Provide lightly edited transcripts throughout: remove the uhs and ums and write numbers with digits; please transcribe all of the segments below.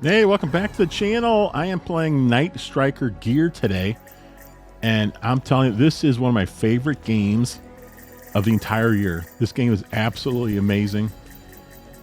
Hey, welcome back to the channel. I am playing Night Striker Gear today, and I'm telling you, this is one of my favorite games of the entire year. This game is absolutely amazing.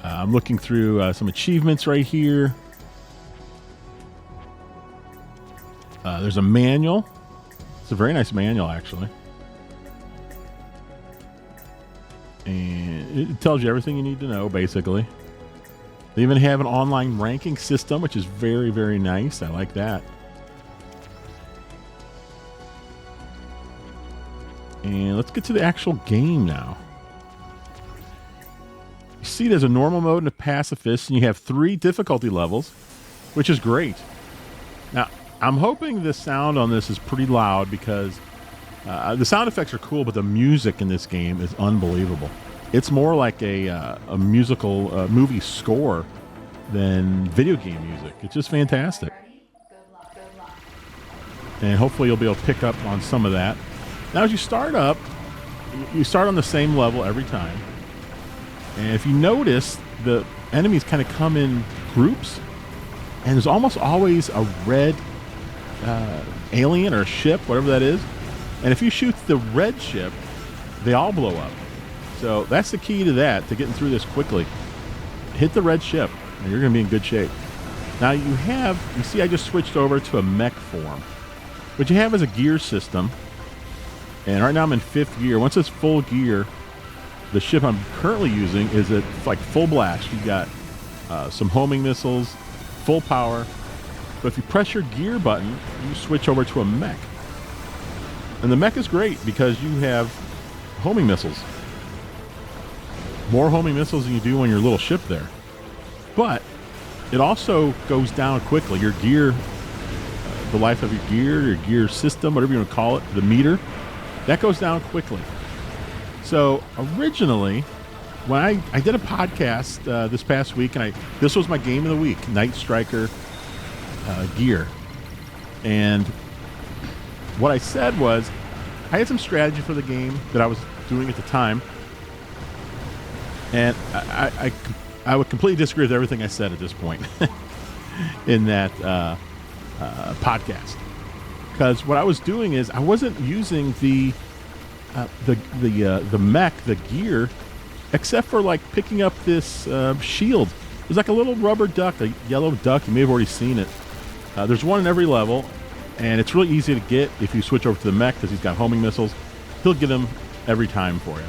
I'm looking through some achievements right here. There's a manual. It's a very nice manual, actually. And it tells you everything you need to know, basically. They even have an online ranking system, which is very, very nice. I like that. And let's get to the actual game now. You see there's a normal mode and a pacifist, and you have 3 difficulty levels, which is great. Now, I'm hoping the sound on this is pretty loud because the sound effects are cool, but the music in this game is unbelievable. It's more like a musical movie score than video game music. It's just fantastic. And hopefully you'll be able to pick up on some of that. Now as you start up, you start on the same level every time. And if you notice, the enemies kind of come in groups. And there's almost always a red alien or a ship, whatever that is. And if you shoot the red ship, they all blow up. So that's the key to that, to getting through this quickly. Hit the red ship, and you're going to be in good shape. Now you see I just switched over to a mech form. What you have is a gear system. And right now I'm in 5th gear. Once it's full gear, the ship I'm currently using is at like full blast. You got some homing missiles, full power. But if you press your gear button, you switch over to a mech. And the mech is great because you have homing missiles. More homing missiles than you do on your little ship there. But it also goes down quickly. Your gear, the life of your gear system, whatever you want to call it, the meter, that goes down quickly. So originally, when I did a podcast this past week, and this was my game of the week, Night Striker Gear. And what I said was, I had some strategy for the game that I was doing at the time. And I would completely disagree with everything I said at this point in that podcast. Because what I was doing is I wasn't using the mech, the gear, except for like picking up this shield. It was like a little rubber duck, a yellow duck. You may have already seen it. There's one in every level, and it's really easy to get if you switch over to the mech because he's got homing missiles. He'll get them every time for you.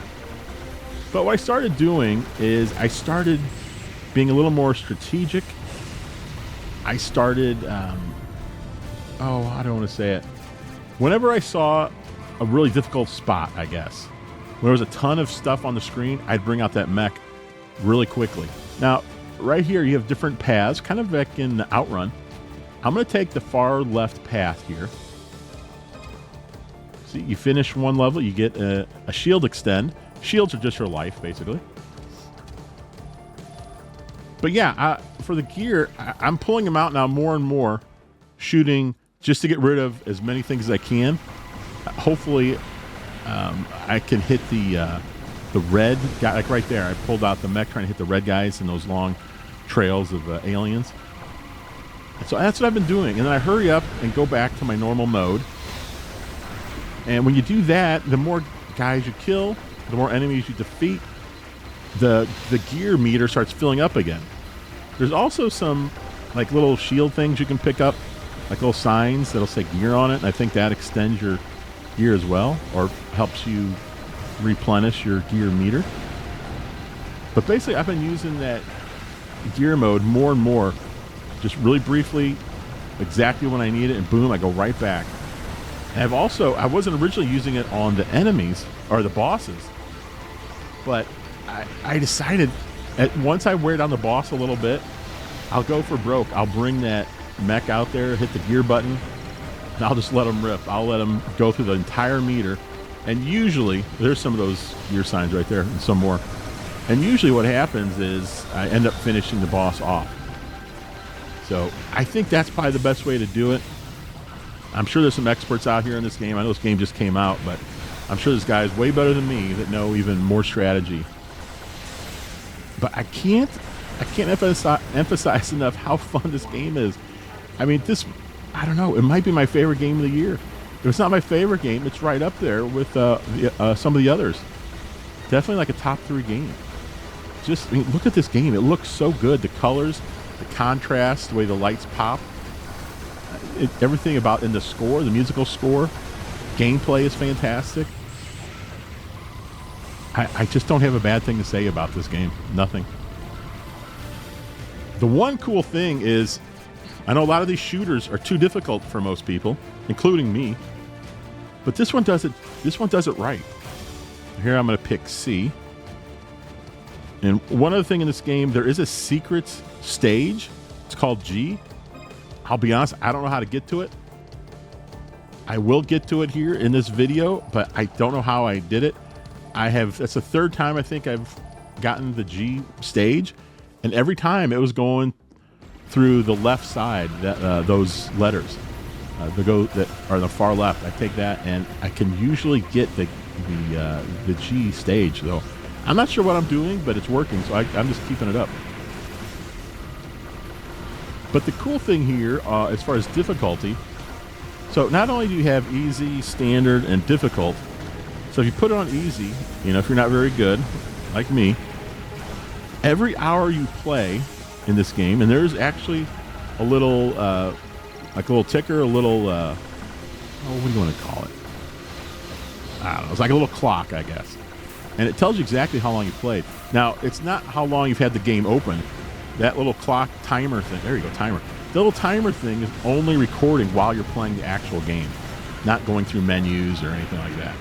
But what I started doing is I started being a little more strategic. I started, I don't want to say it. Whenever I saw a really difficult spot, I guess, when there was a ton of stuff on the screen, I'd bring out that mech really quickly. Now, right here, you have different paths, kind of like in the Outrun. I'm going to take the far left path here. See, you finish one level, you get a shield extend. Shields are just your life, basically. But yeah, for the gear, I'm pulling them out now more and more, shooting just to get rid of as many things as I can. Hopefully, I can hit the red guy, like right there. I pulled out the mech trying to hit the red guys in those long trails of aliens. And so that's what I've been doing. And then I hurry up and go back to my normal mode. And when you do that, the more guys you kill, the more enemies you defeat, the gear meter starts filling up again. There's also some like little shield things you can pick up, like little signs that'll say gear on it, and I think that extends your gear as well, or helps you replenish your gear meter. But basically, I've been using that gear mode more and more, just really briefly, exactly when I need it, and boom, I go right back. And I wasn't originally using it on the enemies, or the bosses, but I decided once I wear down the boss a little bit, I'll go for broke. I'll bring that mech out there, hit the gear button, and I'll just let them rip. I'll let them go through the entire meter. And usually, there's some of those gear signs right there and some more. And usually what happens is I end up finishing the boss off. So I think that's probably the best way to do it. I'm sure there's some experts out here in this game. I know this game just came out, but I'm sure there's guys way better than me that know even more strategy. But I can't I can't emphasize enough how fun this game is. I mean, I don't know, it might be my favorite game of the year. If it's not my favorite game, it's right up there with some of the others. Definitely like a top 3 game. I mean, look at this game. It looks so good. The colors, the contrast, the way the lights pop, everything about in the score, the musical score, gameplay is fantastic. I just don't have a bad thing to say about this game. Nothing. The one cool thing is, I know a lot of these shooters are too difficult for most people, including me, but this one does it. This one does it right. Here I'm going to pick C. And one other thing in this game, there is a secret stage. It's called G. I'll be honest, I don't know how to get to it. I will get to it here in this video, but I don't know how I did it. That's the 3rd time I think I've gotten the G stage, and every time it was going through the left side, those letters that are on the far left. I take that, and I can usually get the G stage, though. I'm not sure what I'm doing, but it's working, so I'm just keeping it up. But the cool thing here, as far as difficulty, so not only do you have easy, standard, and difficult, so if you put it on easy, if you're not very good, like me, every hour you play in this game, and there's actually a little, like a little ticker, a little, what do you want to call it? I don't know. It's like a little clock, I guess. And it tells you exactly how long you played. Now, it's not how long you've had the game open. That little clock timer thing, there you go, timer. The little timer thing is only recording while you're playing the actual game, not going through menus or anything like that.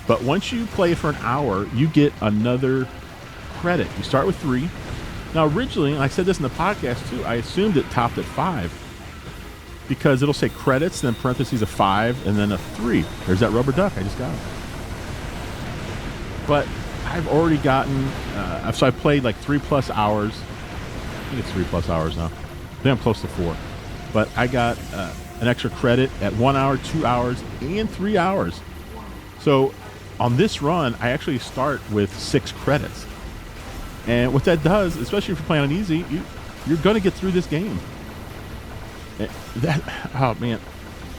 But once you play for an hour, you get another credit. You start with 3. Now, originally, and I said this in the podcast too, I assumed it topped at 5 because it'll say credits, then parentheses a 5, and then a 3. There's that rubber duck. I just got it. But I've already gotten, so I played like 3+ hours. I think it's 3+ hours now. I think I'm close to 4. But I got an extra credit at 1 hour, 2 hours, and 3 hours. So on this run, I actually start with 6 credits. And what that does, especially if you're playing on easy, you're going to get through this game. Oh man,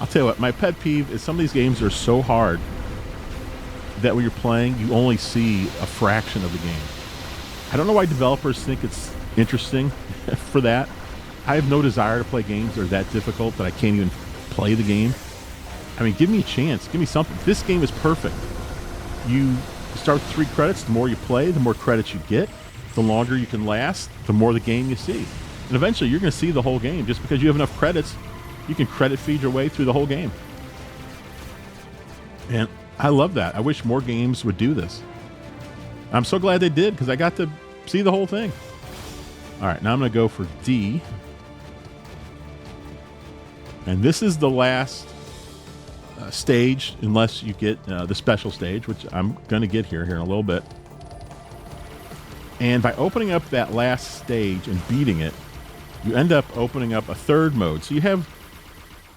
I'll tell you what, my pet peeve is some of these games are so hard that when you're playing, you only see a fraction of the game. I don't know why developers think it's interesting for that. I have no desire to play games that are that difficult that I can't even play the game. I mean, give me a chance. Give me something. This game is perfect. You start with 3 credits. The more you play, the more credits you get. The longer you can last, the more the game you see. And eventually, you're going to see the whole game. Just because you have enough credits, you can credit feed your way through the whole game. And I love that. I wish more games would do this. I'm so glad they did because I got to see the whole thing. All right, now I'm going to go for D. And this is the last stage, unless you get the special stage, which I'm going to get here in a little bit. And by opening up that last stage and beating it, you end up opening up a 3rd mode. So you have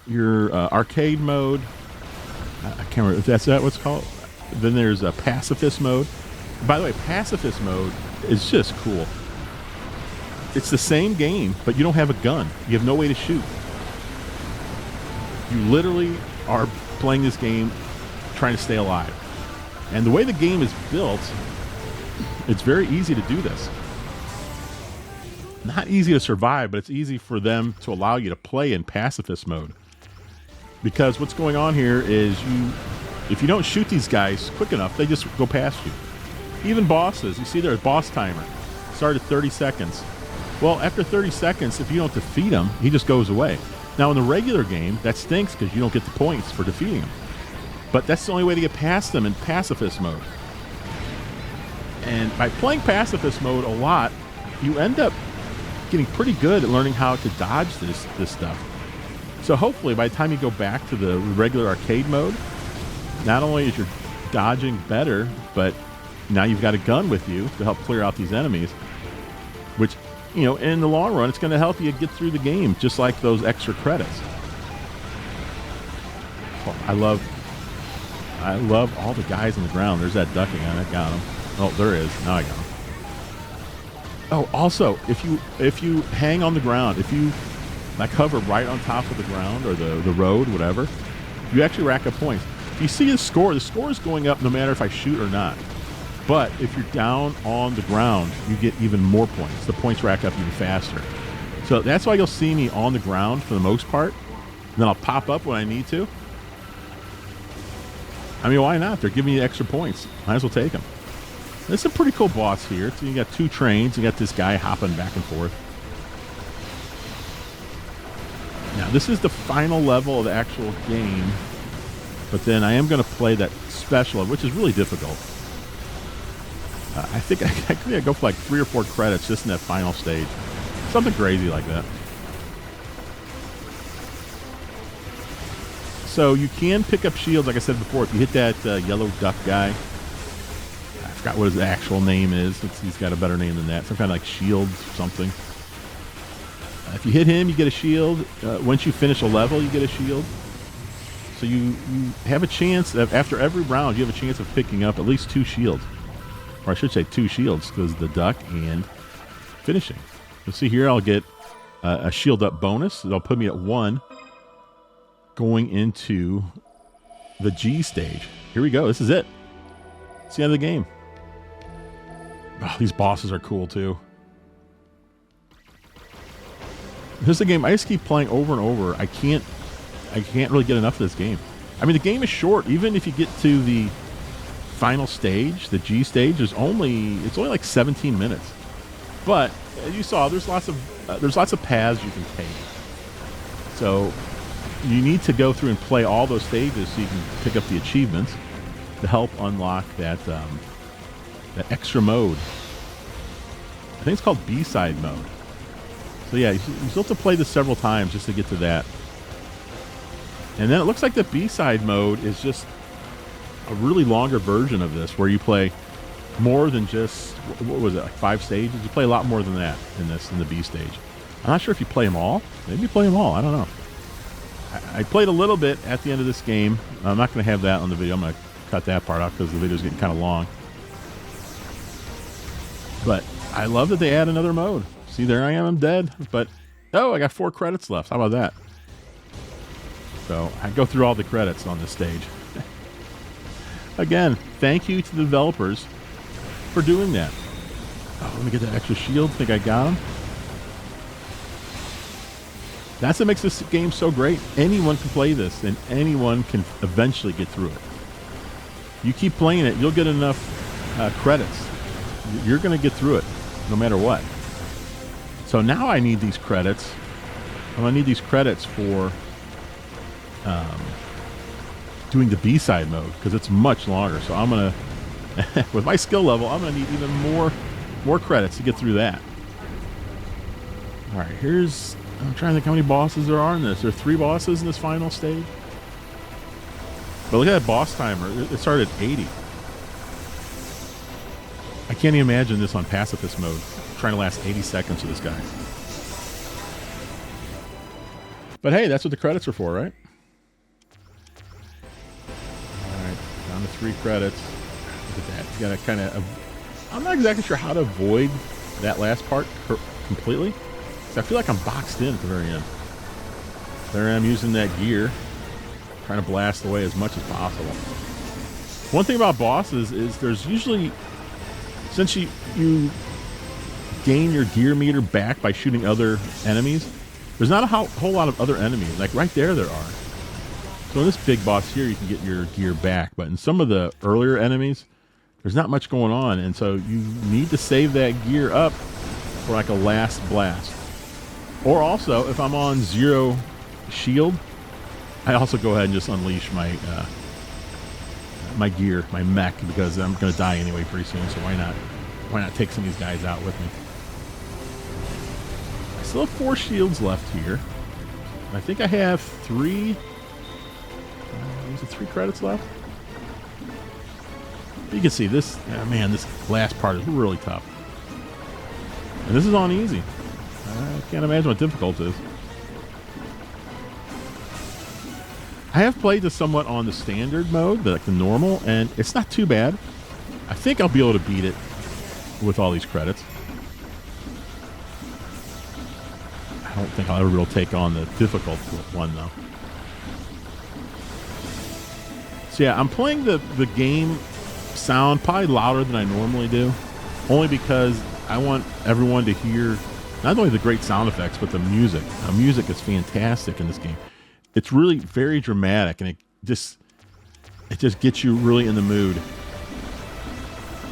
your arcade mode. I can't remember if that's what's called. Then there's a pacifist mode. By the way, pacifist mode is just cool. It's the same game, but you don't have a gun. You have no way to shoot. You literally are playing this game trying to stay alive. And the way the game is built, it's very easy to do this. Not easy to survive, but it's easy for them to allow you to play in pacifist mode. Because what's going on here is if you don't shoot these guys quick enough, they just go past you. Even bosses, you see there's a boss timer. Start at 30 seconds. Well, after 30 seconds, if you don't defeat him, he just goes away. Now, in the regular game, that stinks because you don't get the points for defeating him. But that's the only way to get past them in pacifist mode. And by playing pacifist mode a lot, you end up getting pretty good at learning how to dodge this stuff. So hopefully, by the time you go back to the regular arcade mode, not only is your dodging better, but now you've got a gun with you to help clear out these enemies, which, in the long run, it's going to help you get through the game, just like those extra credits. Oh, I love all the guys on the ground. There's that duck again. I got him. Oh, there is. Now I got him. Oh, also, if you hang on the ground, if you like hover right on top of the ground or the road, whatever, you actually rack up points. You see the score is going up no matter if I shoot or not. But if you're down on the ground, you get even more points. The points rack up even faster. So that's why you'll see me on the ground for the most part. And then I'll pop up when I need to. I mean, why not? They're giving you extra points. Might as well take them. This is a pretty cool boss here. So you got 2 trains. You got this guy hopping back and forth. Now, this is the final level of the actual game. But then I am going to play that special, which is really difficult. I think I go for like 3 or 4 credits just in that final stage. Something crazy like that. So you can pick up shields, like I said before. If you hit that yellow duck guy, I forgot what his actual name is. He's got a better name than that. Some kind of like shield something. If you hit him, you get a shield. Once you finish a level, you get a shield. So you have a chance, after every round, you have a chance of picking up at least 2 shields. Or I should say 2 shields, because the duck and finishing. You'll see here I'll get a shield up bonus. It'll put me at 1 going into the G stage. Here we go. This is it. It's the end of the game. Oh, these bosses are cool too. This is a game I just keep playing over and over. I can't really get enough of this game. I mean, the game is short. Even if you get to the final stage, the G stage, it's only like 17 minutes. But as you saw, there's lots of paths you can take. So you need to go through and play all those stages so you can pick up the achievements to help unlock that extra mode. I think it's called B-side mode. So yeah, you still have to play this several times just to get to that. And then it looks like the B-side mode is just a really longer version of this, where you play more than just, what was it, like 5 stages? You play a lot more than that in the B stage. I'm not sure if you play them all. Maybe you play them all. I don't know. I played a little bit at the end of this game. I'm not going to have that on the video. I'm going to cut that part out because the video's getting kind of long. But I love that they add another mode. See, there I am. I'm dead. But, oh, I got 4 credits left. How about that? So I go through all the credits on this stage. Again, thank you to the developers for doing that. Oh, let me get that extra shield. Think I got him. That's what makes this game so great. Anyone can play this, and anyone can eventually get through it. You keep playing it, you'll get enough credits. You're going to get through it, no matter what. So now I need these credits. I'm going to need these credits for doing the B-side mode, because it's much longer. So I'm going to, with my skill level, I'm going to need even more credits to get through that. All right, I'm trying to think how many bosses there are in this. There are 3 bosses in this final stage. But look at that boss timer. It started at 80. I can't even imagine this on pacifist mode, trying to last 80 seconds with this guy. But hey, that's what the credits are for, right? All right, down to 3 credits. Look at that. You gotta kind of... I'm not exactly sure how to avoid that last part completely. I feel like I'm boxed in at the very end. There I am using that gear, trying to blast away as much as possible. One thing about bosses is there's usually, since you gain your gear meter back by shooting other enemies, there's not a whole lot of other enemies. Like right there are. So in this big boss here, you can get your gear back. But in some of the earlier enemies, there's not much going on. And so you need to save that gear up for like a last blast. Or also, if I'm on 0 shield, I also go ahead and just unleash my my gear, my mech, because I'm going to die anyway pretty soon. So why not take some of these guys out with me? I still have 4 shields left here. I think I have 3. Is it 3 credits left? You can see this. Man, this last part is really tough, and this is on easy. I can't imagine what difficult is. I have played this somewhat on the standard mode, like the normal, and it's not too bad. I think I'll be able to beat it with all these credits. don't think I'll ever be able to take on the difficult one, though. So yeah, I'm playing the game sound probably louder than I normally do, only because I want everyone to hear not only the great sound effects, but the music. The music is fantastic in this game. It's really very dramatic, and it just gets you really in the mood.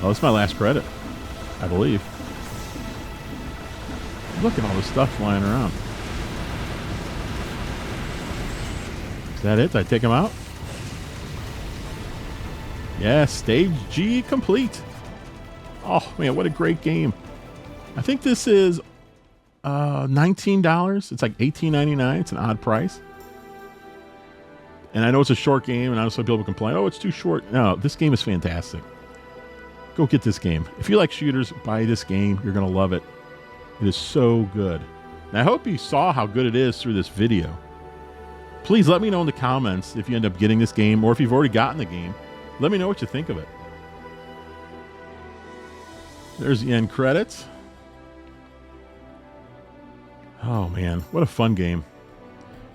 Oh, it's my last credit, I believe. Look at all this stuff flying around. Is that it? Did I take them out? Yeah, stage G complete. Oh, man, what a great game. I think this is $19. It's like $18.99. It's an odd price. And I know it's a short game, and I know some people complain, oh, it's too short. No, this game is fantastic. Go get this game. If you like shooters, buy this game. You're going to love it. It is so good. And I hope you saw how good it is through this video. Please let me know in the comments if you end up getting this game, or if you've already gotten the game. Let me know what you think of it. There's the end credits. Oh, man. What a fun game.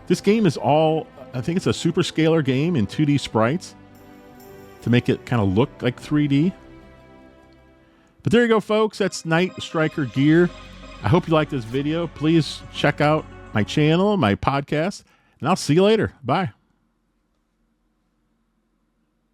This game is all... I think it's a super scalar game in 2D sprites to make it kind of look like 3D. But there you go, folks. That's Night Striker gear. I hope you liked this video. Please check out my channel, my podcast, and I'll see you later. Bye.